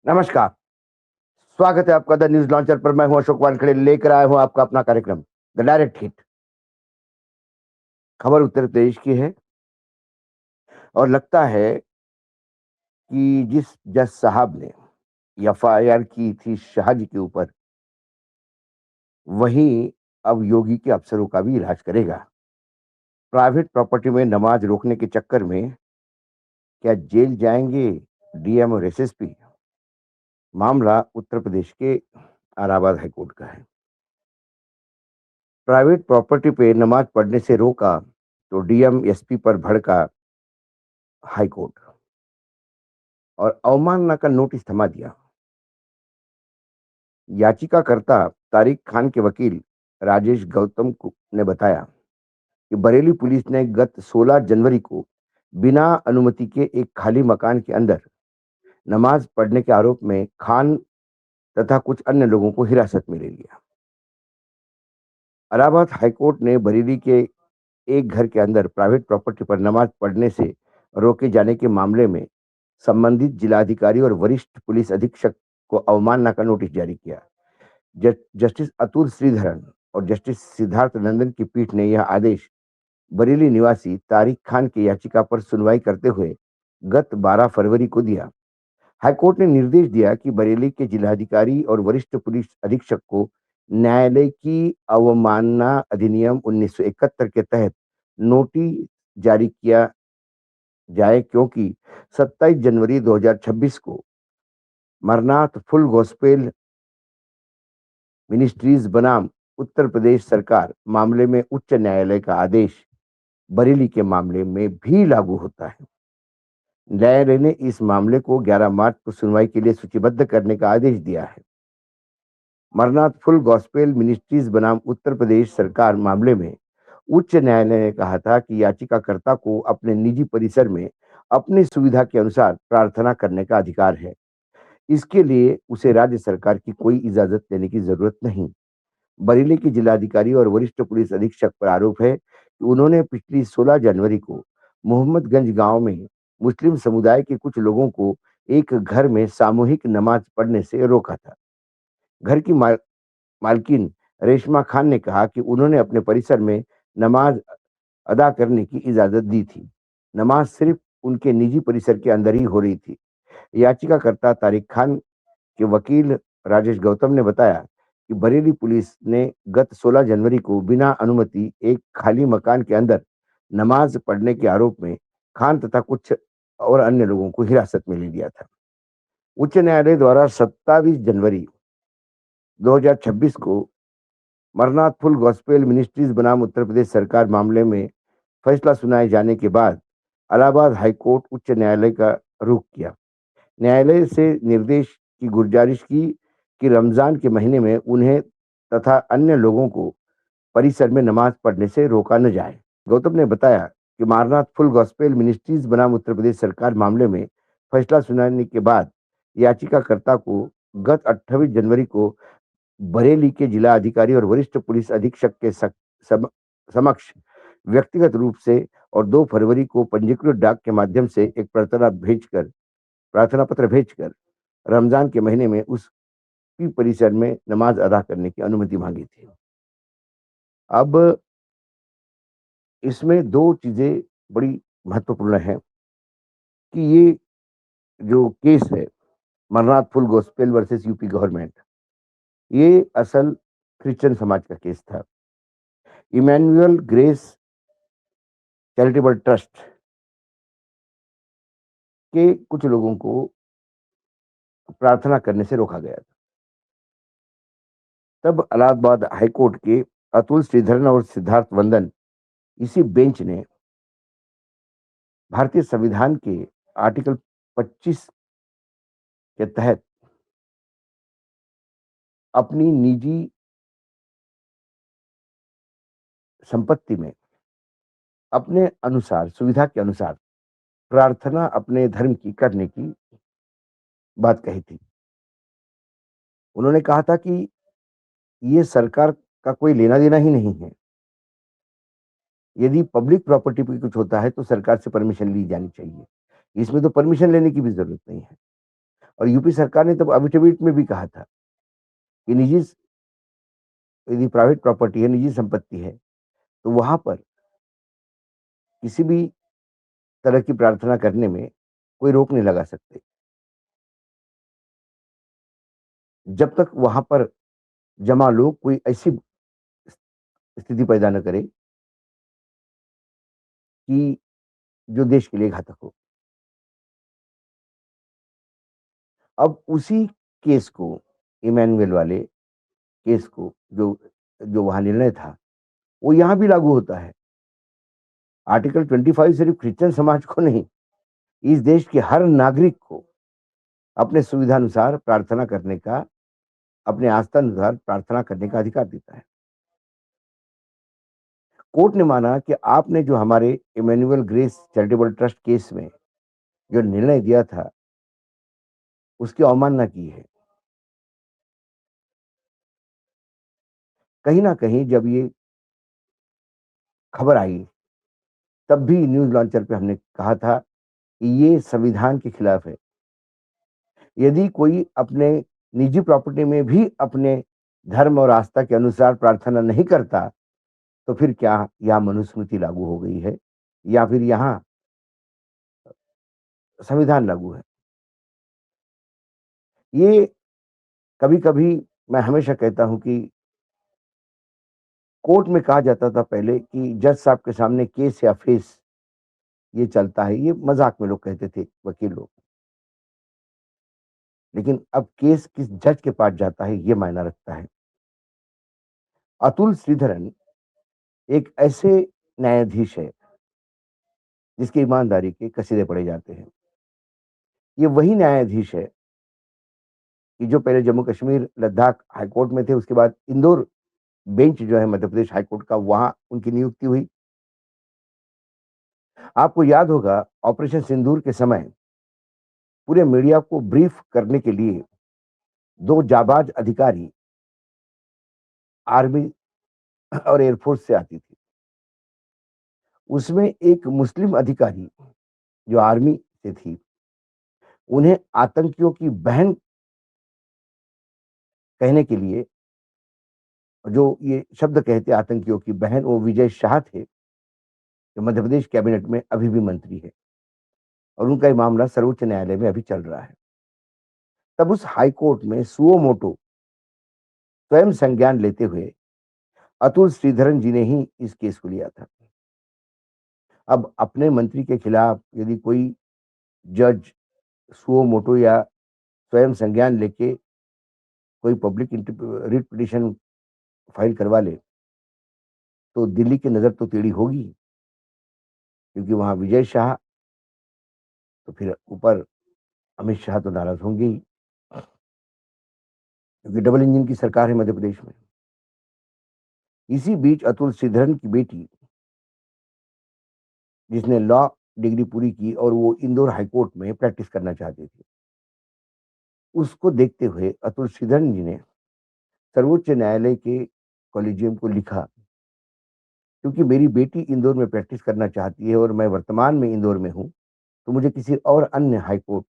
नमस्कार, स्वागत है आपका द न्यूज़ लॉन्चर पर। मैं हूं अशोक वानखेड़े, लेकर आया हूं आपका अपना कार्यक्रम द डायरेक्ट हिट। खबर उत्तर प्रदेश की है और लगता है कि जिस जज साहब ने एफआईआर की थी शाह जी के ऊपर, वही अब योगी के अफसरों का भी इलाज करेगा। प्राइवेट प्रॉपर्टी में नमाज रोकने के चक्कर में क्या जेल जाएंगे डीएम और एसएसपी? मामला उत्तर प्रदेश के इलाहाबाद हाईकोर्ट का है। प्राइवेट प्रॉपर्टी पे नमाज पढ़ने से रोका तो डीएम एसपी पर भड़का हाईकोर्ट और अवमानना का नोटिस थमा दिया। याचिकाकर्ता तारिक खान के वकील राजेश गौतम ने बताया कि बरेली पुलिस ने गत 16 जनवरी को बिना अनुमति के एक खाली मकान के अंदर नमाज पढ़ने के आरोप में खान तथा कुछ अन्य लोगों को हिरासत में ले लिया। इलाहाबाद हाईकोर्ट ने बरेली के एक घर के अंदर प्राइवेट प्रॉपर्टी पर नमाज पढ़ने से रोके जाने के मामले में संबंधित जिलाधिकारी और वरिष्ठ पुलिस अधीक्षक को अवमानना का नोटिस जारी किया। जस्टिस अतुल श्रीधरन और जस्टिस सिद्धार्थ नंदन की पीठ ने यह आदेश बरेली निवासी तारिक खान की याचिका पर सुनवाई करते हुए गत 12 फरवरी को दिया। हाईकोर्ट ने निर्देश दिया कि बरेली के जिलाधिकारी और वरिष्ठ पुलिस अधीक्षक को न्यायालय की अवमानना अधिनियम 1971 के तहत नोटिस जारी किया जाए, क्योंकि 27 जनवरी 2026 को मरनाथ फुल गॉस्पेल मिनिस्ट्रीज बनाम उत्तर प्रदेश सरकार मामले में उच्च न्यायालय का आदेश बरेली के मामले में भी लागू होता है। न्यायालय ने इस मामले को 11 मार्च को सुनवाई के लिए सूचीबद्ध करने का आदेश दिया है। मरनाथ फुल गॉस्पेल मिनिस्ट्रीज बनाम उत्तर प्रदेश सरकार मामले में उच्च न्यायालय ने कहा था कि याचिकाकर्ता को अपने निजी परिसर में अपनी सुविधा के अनुसार प्रार्थना करने का अधिकार है। इसके लिए उसे राज्य सरकार की कोई इजाजत लेने की जरूरत नहीं। बरेली के जिलाधिकारी और वरिष्ठ पुलिस अधीक्षक पर आरोप है कि उन्होंने पिछली 16 जनवरी को मोहम्मदगंज गांव में मुस्लिम समुदाय के कुछ लोगों को एक घर में सामूहिक नमाज पढ़ने से रोका था। घर की मालकिन रेशमा खान ने कहा कि उन्होंने अपने परिसर में नमाज अदा करने की इजाजत दी थी। नमाज सिर्फ उनके निजी परिसर के अंदर ही हो रही थी। याचिकाकर्ता तारिक खान के वकील राजेश गौतम ने बताया कि बरेली पुलिस ने गत 16 जनवरी को बिना अनुमति एक खाली मकान के अंदर नमाज पढ़ने के आरोप में खान तथा कुछ और अन्य लोगों को हिरासत में ले लिया था। उच्च न्यायालय द्वारा 27 जनवरी 2026 को मरनाथ फुल गॉस्पेल मिनिस्ट्रीज बनाम उत्तर प्रदेश सरकार मामले में फैसला सुनाए जाने के बाद इलाहाबाद हाईकोर्ट उच्च न्यायालय का रुख किया। न्यायालय से निर्देश की गुजारिश की कि रमजान के महीने में उन्हें तथा अन्य लोगों को परिसर में नमाज पढ़ने से रोका न जाए। गौतम ने बताया कि मारनाथ फुल गॉस्पेल मिनिस्ट्रीज बनाम उत्तर प्रदेश सरकार मामले में फैसला सुनाने के बाद याचिकाकर्ता को गत 28 जनवरी को बरेली के जिला अधिकारी और वरिष्ठ पुलिस अधीक्षक के समक्ष व्यक्तिगत रूप से और 2 फरवरी को पंजीकृत डाक के माध्यम से एक प्रार्थना पत्र भेजकर रमजान के महीने में उस परिसर में नमाज अदा करने की अनुमति मांगी थी। अब इसमें 2 चीजें बड़ी महत्वपूर्ण हैं कि ये जो केस है Maranatha full gospel versus UP government, ये असल क्रिश्चियन समाज का केस था। इमैनुअल ग्रेस चैरिटेबल ट्रस्ट के कुछ लोगों को प्रार्थना करने से रोका गया था। तब इलाहाबाद हाईकोर्ट के अतुल श्रीधरन और सिद्धार्थ वंदन इसी बेंच ने भारतीय संविधान के आर्टिकल 25 के तहत अपनी निजी संपत्ति में अपने अनुसार, सुविधा के अनुसार प्रार्थना अपने धर्म की करने की बात कही थी। उन्होंने कहा था कि ये सरकार का कोई लेना देना ही नहीं है। यदि पब्लिक प्रॉपर्टी पे कुछ होता है तो सरकार से परमिशन ली जानी चाहिए। इसमें तो परमिशन लेने की भी जरूरत नहीं है। और यूपी सरकार ने तब एफिडेविट में भी कहा था कि निजी यदि प्राइवेट प्रॉपर्टी है, निजी संपत्ति है, तो वहाँ पर किसी भी तरह की प्रार्थना करने में कोई रोक नहीं लगा सकते, जब तक वहाँ पर जमा लोग कोई ऐसी स्थिति पैदा न करें कि जो देश के लिए घातक हो। अब उसी केस को, इमैनुअल वाले केस को, जो जो वहाँ निर्णय था, वो यहाँ भी लागू होता है। आर्टिकल 25 सिर्फ क्रिश्चियन समाज को नहीं, इस देश के हर नागरिक को अपने सुविधानुसार प्रार्थना करने का, अपने आस्था अनुसार प्रार्थना करने का अधिकार देता है। कोर्ट ने माना कि आपने जो हमारे Emmanuel grace charitable trust case में जो निर्णय दिया था, उसकी अवमानना की है। कहीं न कहीं जब ये खबर आई, तब भी न्यूज़ लॉन्चर पे हमने कहा था कि ये संविधान के खिलाफ है। यदि कोई अपने निजी प्रॉपर्टी में भी अपने धर्म और आस्था के अनुसार प्रार्थना नहीं करता, तो फिर क्या यहाँ मनुस्मृति लागू हो गई है या फिर यहाँ संविधान लागू है? ये कभी-कभी मैं हमेशा कहता हूँ कि कोर्ट में कहा जाता था पहले कि जज साहब के सामने केस या फेस ये चलता है, ये मज़ाक में लोग कहते थे, वकील लोग। लेकिन अब केस किस जज के पास जाता है, ये मायना रखता है। अतुल श्रीधरन एक ऐसे न्यायाधीश है, जिसकी ईमानदारी के कसीदे पढ़े जाते हैं। ये वही न्यायाधीश है कि जो पहले जम्मू कश्मीर, लद्दाख हाई कोर्ट में थे, उसके बाद इंदौर बेंच जो है मध्य प्रदेश हाई कोर्ट का, वहाँ उनकी नियुक्ति हुई। आपको याद होगा ऑपरेशन सिंदूर के समय पूरे मीडिया को ब्रीफ करने के लिए 2 जाबाज अधिकारी आर्मी और एयरफोर्स से आती थी। उसमें एक मुस्लिम अधिकारी जो आर्मी से थी, उन्हें आतंकियों की बहन कहने के लिए, जो ये शब्द कहते आतंकियों की बहन, वो विजय शाह थे, जो मध्य प्रदेश कैबिनेट में अभी भी मंत्री है और उनका ये मामला सर्वोच्च न्यायालय में अभी चल रहा है। तब उस हाई कोर्ट में सुओ मोटो स्वयं संज्ञान लेते हुए अतुल श्रीधरन जी ने ही इस केस को लिया था। अब अपने मंत्री के खिलाफ यदि कोई जज सुओ मोटो या स्वयं संज्ञान लेके कोई पब्लिक रिट पिटिशन फाइल करवा ले, तो दिल्ली की नज़र तो टेढ़ी होगी, क्योंकि वहाँ विजय शाह, तो फिर ऊपर अमित शाह तो नाराज़ होंगे ही, क्योंकि डबल इंजन की सरकार है मध्य प्रदेश में। इसी बीच अतुल श्रीधरन की बेटी, जिसने लॉ डिग्री पूरी की और वो इंदौर हाई कोर्ट में प्रैक्टिस करना चाहती थी, उसको देखते हुए अतुल श्रीधरन जी ने सर्वोच्च न्यायालय के कॉलेजियम को लिखा, क्योंकि मेरी बेटी इंदौर में प्रैक्टिस करना चाहती है और मैं वर्तमान में इंदौर में हूँ, तो मुझे किसी और अन्य हाई कोर्ट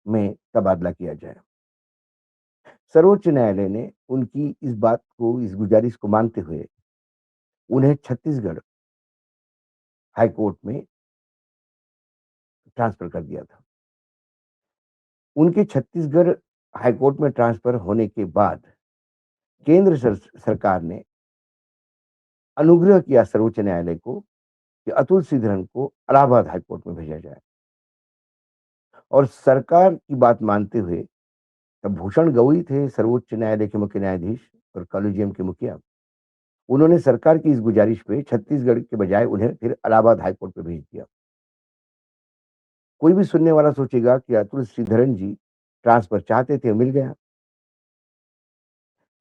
में तबादला किया जाए। सर्वोच्च न्यायालय ने उनकी इस बात को, इस गुजारिश को मानते हुए उन्हें छत्तीसगढ़ हाई कोर्ट में ट्रांसफर कर दिया था। उनके छत्तीसगढ़ हाई कोर्ट में ट्रांसफर होने के बाद केंद्र सरकार ने अनुग्रह किया सर्वोच्च न्यायालय को कि अतुल श्रीधरन को इलाहाबाद हाई कोर्ट में भेजा जाए, और सरकार की बात मानते हुए तब भूषण गवई थे सर्वोच्च न्यायालय के मुख्य न्यायाधीश और कॉलेजियम के मुखिया। उन्होंने सरकार की इस गुजारिश पे छत्तीसगढ़ के बजाय उन्हें फिर इलाहाबाद हाई कोर्ट में भेज दिया। कोई भी सुनने वाला सोचेगा कि अतुल श्रीधरन जी ट्रांसफर चाहते थे, मिल गया।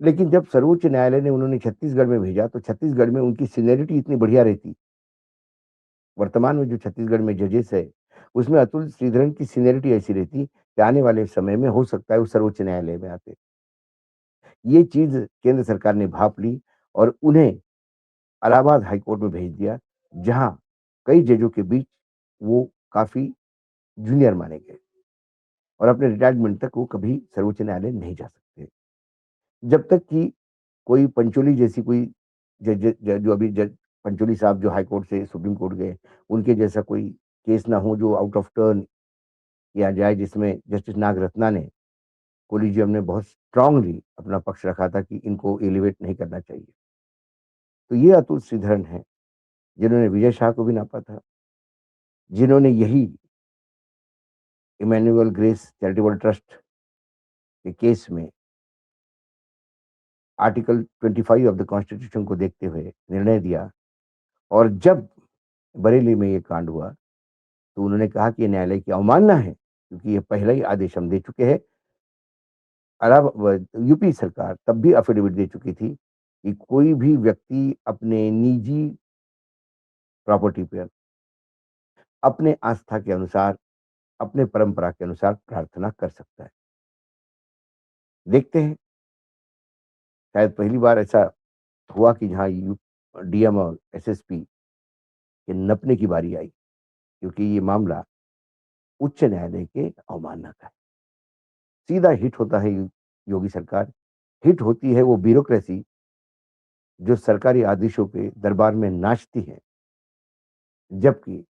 लेकिन जब सर्वोच्च न्यायालय ने उन्होंने छत्तीसगढ़ में भेजा, तो छत्तीसगढ़ में उनकी सीनियरिटी इतनी बढ़िया रहती। वर्तमान में जो छत्तीसगढ़ में जजेस है, उसमें अतुल श्रीधरन की सीनियरिटी ऐसी रहती कि आने वाले समय में हो सकता है वो सर्वोच्च न्यायालय में आते। ये चीज़ केंद्र सरकार ने भाँप ली और उन्हें इलाहाबाद हाई कोर्ट में भेज दिया, जहाँ कई जजों के बीच वो काफ़ी जूनियर माने गए और अपने रिटायरमेंट तक वो कभी सर्वोच्च न्यायालय नहीं जा सकते। जब तक कि कोई पंचोली जैसी कोई जज ज जो अभी जज पंचोली साहब जो हाई कोर्ट से सुप्रीम कोर्ट गए, उनके जैसा कोई केस ना हो जो आउट ऑफ टर्न किया जाए, जिसमें जस्टिस नागरत्ना ने कोलिजियम ने बहुत स्ट्रांगली अपना पक्ष रखा था कि इनको एलिवेट नहीं करना चाहिए। तो ये अतुल श्रीधरन हैं, जिन्होंने विजय शाह को भी नापा था, जिन्होंने यही इमैनुअल ग्रेस चैरिटेबल ट्रस्ट के केस में आर्टिकल 25 ऑफ द कॉन्स्टिट्यूशन को देखते हुए निर्णय दिया, और जब बरेली में ये कांड हुआ, तो उन्होंने कहा कि ये न्यायालय की अवमानना है, क्योंकि ये पहला ही आदेश हम दे चुके हैं। यूपी सरकार तब भी एफिडेविट दे चुकी थी कि कोई भी व्यक्ति अपने निजी प्रॉपर्टी पर अपने आस्था के अनुसार, अपने परंपरा के अनुसार प्रार्थना कर सकता है। देखते हैं, शायद पहली बार ऐसा हुआ कि जहाँ यू डीएम और एसएसपी के नपने की बारी आई, क्योंकि ये मामला उच्च न्यायालय के अवमानना का है। सीधा हिट होता है योगी सरकार, हिट होती है वो ब्यूरोक्रेसी जो सरकारी आदेशों के दरबार में नाचती है, जबकि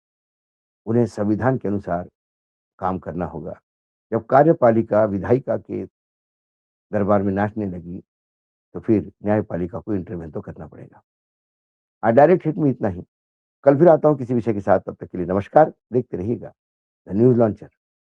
उन्हें संविधान के अनुसार काम करना होगा। जब कार्यपालिका विधायिका के दरबार में नाचने लगी, तो फिर न्यायपालिका को इंटरवेन तो करना पड़ेगा। डायरेक्ट हिट में इतना ही। कल फिर आता हूँ किसी विषय के साथ, तब तक के लिए नमस्कार। देखते रहिएगा द न्यूज लॉन्चर।